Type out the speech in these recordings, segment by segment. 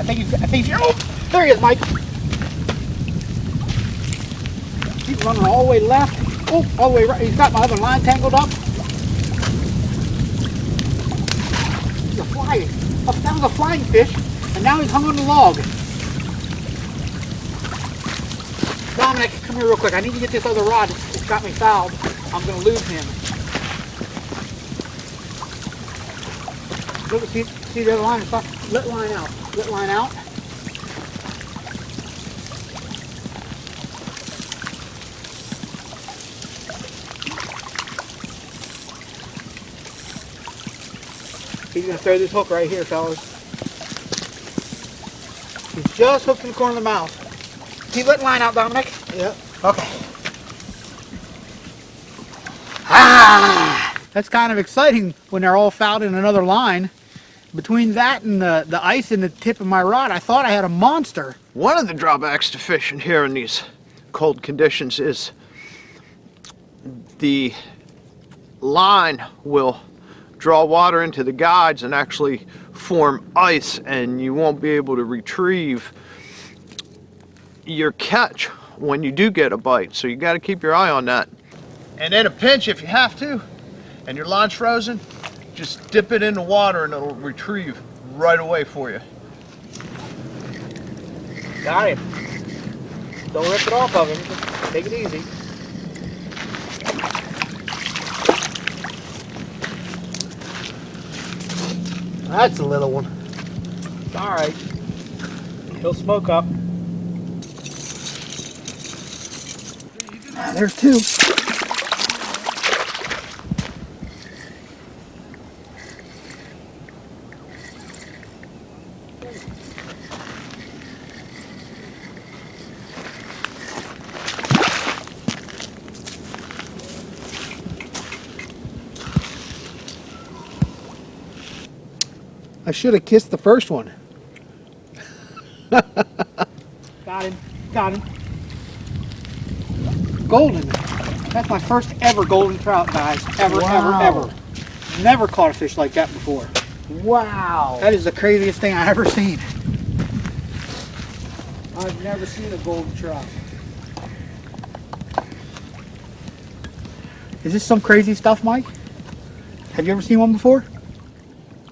think he's, oh, there he is, Mike. He's running all the way left. Oh, all the way right. He's got my other line tangled up. He's a flying. That was a flying fish, and now he's hung on the log. Dominic, come here real quick. I need to get this other rod. It's got me fouled. I'm going to lose him. Look, see the other line? Let line out. Let line out. He's going to throw this hook right here, fellas. He's just hooked in the corner of the mouth. Keep letting line out, Dominic. Yep. Okay. Ah! That's kind of exciting when they're all fouled in another line. Between that and the ice in the tip of my rod, I thought I had a monster. One of the drawbacks to fishing here in these cold conditions is the line will draw water into the guides and actually form ice, and you won't be able to retrieve your catch when you do get a bite. So you got to keep your eye on that. And in a pinch, if you have to, and your line's frozen, just dip it in the water and it'll retrieve right away for you. Got him. Don't rip it off of him. Just take it easy. That's a little one. All right. He'll smoke up. There's two. I should have kissed the first one. Got him. Got him. Golden. That's my first ever golden trout, guys. Ever, Wow. ever. Never caught a fish like that before. Wow. That is the craziest thing I've ever seen. I've never seen a golden trout. Is this some crazy stuff, Mike? Have you ever seen one before?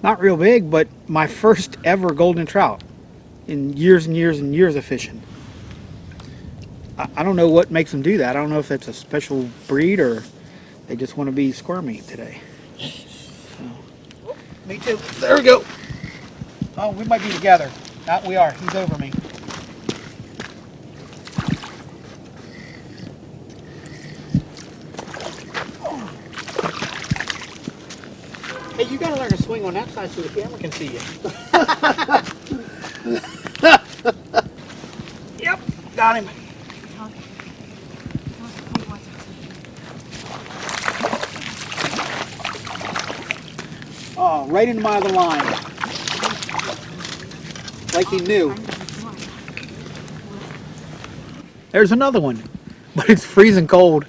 Not real big, but my first ever golden trout in years and years and years of fishing. I don't know what makes them do that. I don't know if it's a special breed or they just want to be squirmy today. So. Me too. There we go. Oh, we might be together. We are. He's over me. Hey, you gotta learn to swing on that side so the camera can see you. Yep, got him. Oh, right into my other line. Like he knew. There's another one, but it's freezing cold.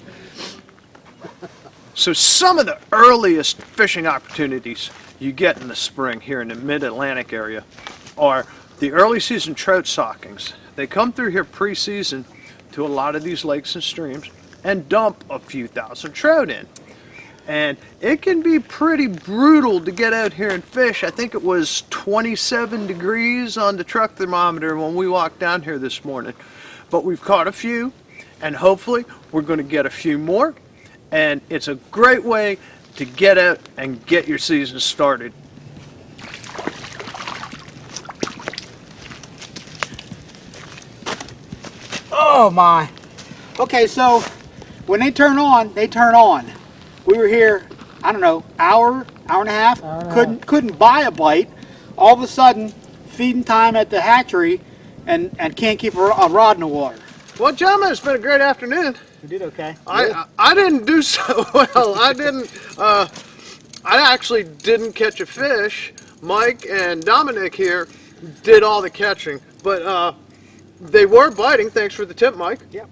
So some of the earliest fishing opportunities you get in the spring here in the mid-Atlantic area are the early season trout sockings. They come through here pre-season to a lot of these lakes and streams and dump a few thousand trout in. And it can be pretty brutal to get out here and fish. I think it was 27 degrees on the truck thermometer when we walked down here this morning. But we've caught a few, and hopefully we're going to get a few more. And it's a great way to get out and get your season started. Oh my. Okay, so when they turn on, they turn on. We were here, I don't know, hour and a half. Couldn't buy a bite. All of a sudden, feeding time at the hatchery and can't keep a rod in the water. Well, gentlemen, it's been a great afternoon. You did okay. I didn't do so well. I actually didn't catch a fish. Mike and Dominic here did all the catching, but they were biting. Thanks for the tip, Mike. Yep.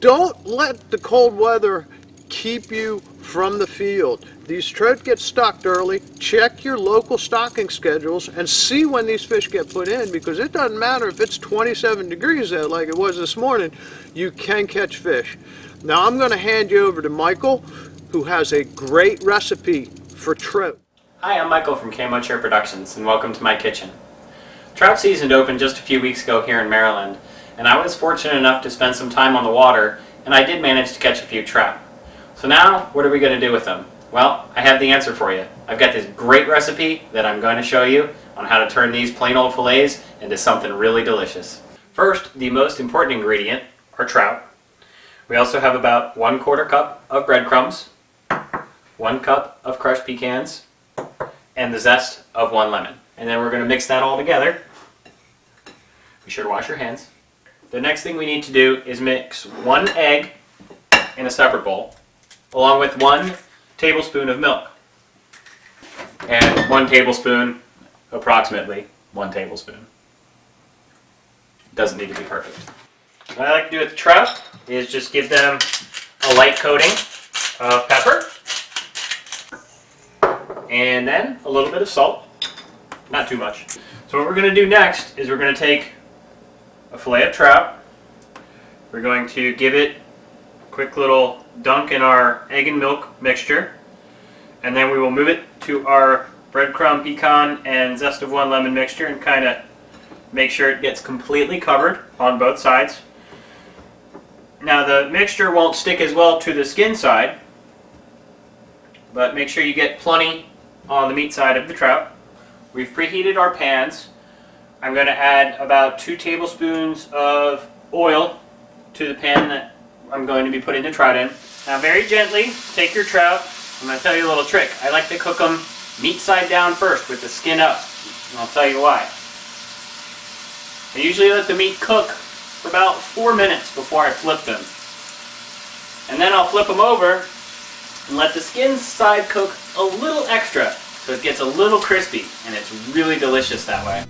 Don't let the cold weather keep you from the field. These trout get stocked early. Check your local stocking schedules and see when these fish get put in, because it doesn't matter if it's 27 degrees out like it was this morning, you can catch fish. Now I'm going to hand you over to Michael, who has a great recipe for trout. Hi, I'm Michael from Camo Chair Productions, and welcome to my kitchen. Trout season opened just a few weeks ago here in Maryland, and I was fortunate enough to spend some time on the water, and I did manage to catch a few trout. So now, what are we going to do with them? Well, I have the answer for you. I've got this great recipe that I'm going to show you on how to turn these plain old fillets into something really delicious. First, the most important ingredient are trout. We also have about 1/4 cup of breadcrumbs, 1 cup of crushed pecans, and the zest of 1 lemon. And then we're going to mix that all together. Be sure to wash your hands. The next thing we need to do is mix 1 egg in a separate bowl, along with 1 tablespoon of milk. And 1 tablespoon, approximately 1 tablespoon. Doesn't need to be perfect. What I like to do with the trout is just give them a light coating of pepper. And then a little bit of salt. Not too much. So what we're going to do next is we're going to take a fillet of trout. We're going to give it a quick little dunk in our egg and milk mixture, and then we will move it to our breadcrumb, pecan, and zest of 1 lemon mixture and kind of make sure it gets completely covered on both sides. Now the mixture won't stick as well to the skin side, but make sure you get plenty on the meat side of the trout. We've preheated our pans. I'm going to add about 2 tablespoons of oil to the pan that I'm going to be putting the trout in. Now very gently take your trout. I'm going to tell you a little trick. I like to cook them meat side down first with the skin up, and I'll tell you why. I usually let the meat cook for about 4 minutes before I flip them. And then I'll flip them over and let the skin side cook a little extra so it gets a little crispy, and it's really delicious that way.